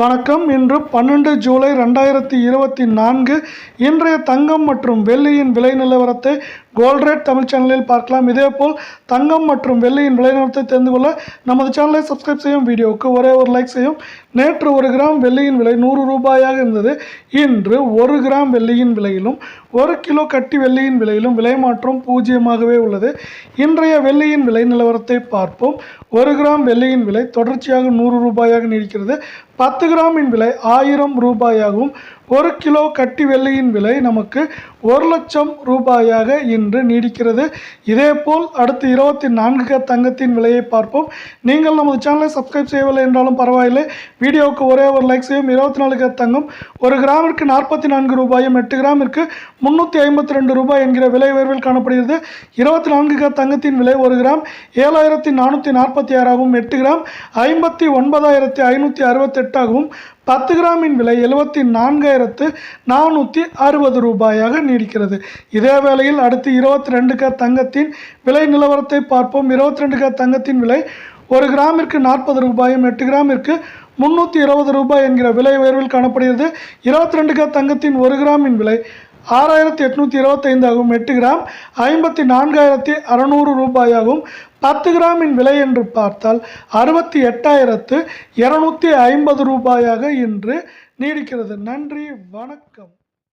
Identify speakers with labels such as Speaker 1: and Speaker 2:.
Speaker 1: வணக்கம். இன்று 12 ஜூலை 2024 இன்றைய தங்கம் மற்றும் வெள்ளியின் விலை நிலவரத்தை கோல்ட் ரேட் தமிழ் சேனலில் பார்க்கலாம். இதேபோல் தங்கம் மற்றும் வெள்ளியின் விலை நிலவரத்தை தெரிந்து கொள்ள நமது சேனலை சப்ஸ்கிரைப் செய்யும். வீடியோவுக்கு ஒரே ஒரு லைக் செய்யும். நேற்று 1 கிராம் வெள்ளியின் விலை 100 ரூபாயாக இருந்தது. இன்று 1 கிராம் வெள்ளியின் விலையிலும் 1 கிலோ கட்டி வெள்ளியின் விலையிலும் விலை மாற்றம் 0 உள்ளது. இன்றைய வெள்ளியின் விலை நிலவரத்தை பார்ப்போம். 1 கிராம் வெள்ளியின் விலை தொடர்ச்சியாக 100 ரூபாயாக நீடிக்கிறது. 10 கிராமின் விலை 1000 ரூபாயாகவும் 1 கிலோ கட்டி வெள்ளியின் விலை நமக்கு 1 லட்சம் ரூபாயாக இன்று நீடிக்கிறது. இதேபோல் அடுத்து 24 தங்கத்தின் விலையை பார்ப்போம். நீங்கள் நமது சேனலை சப்ஸ்கிரைப் செய்யவில்லை என்றாலும் பரவாயில்லை, வீடியோவுக்கு ஒரே ஒரு லைக் செய்யும். 24 தங்கம் 1 கிராமிற்கு 44 ரூபாயும் 8 கிராமிற்கு 352 ரூபாய் என்கிற விலை உயர்வில் காணப்படுகிறது. 24 தங்கத்தின் விலை 1 கிராம் 7446 ஆகவும் 8 கிராம் 59568 ஆகவும் 10 கிராமின் விலை 74,460 ரூபாயாக நீடிக்கிறது. இதே வேளையில் அடுத்து 22 தங்கத்தின் விலை நிலவரத்தை பார்ப்போம். 22 தங்கத்தின் விலை 1 கிராமிற்கு 40 ரூபாயும் 8 கிராமிற்கு 320 ரூபாய் என்கிற விலை உயர்வில் காணப்படுகிறது. 22 தங்கத்தின் 1 கிராமின் விலை 6825 ஆகவும் 8 கிராம் 54,600 ரூபாயாகவும் 10 கிராமின் விலை என்று பார்த்தால் 68,250 ரூபாயாக இன்று நீடிக்கிறது. நன்றி, வணக்கம்.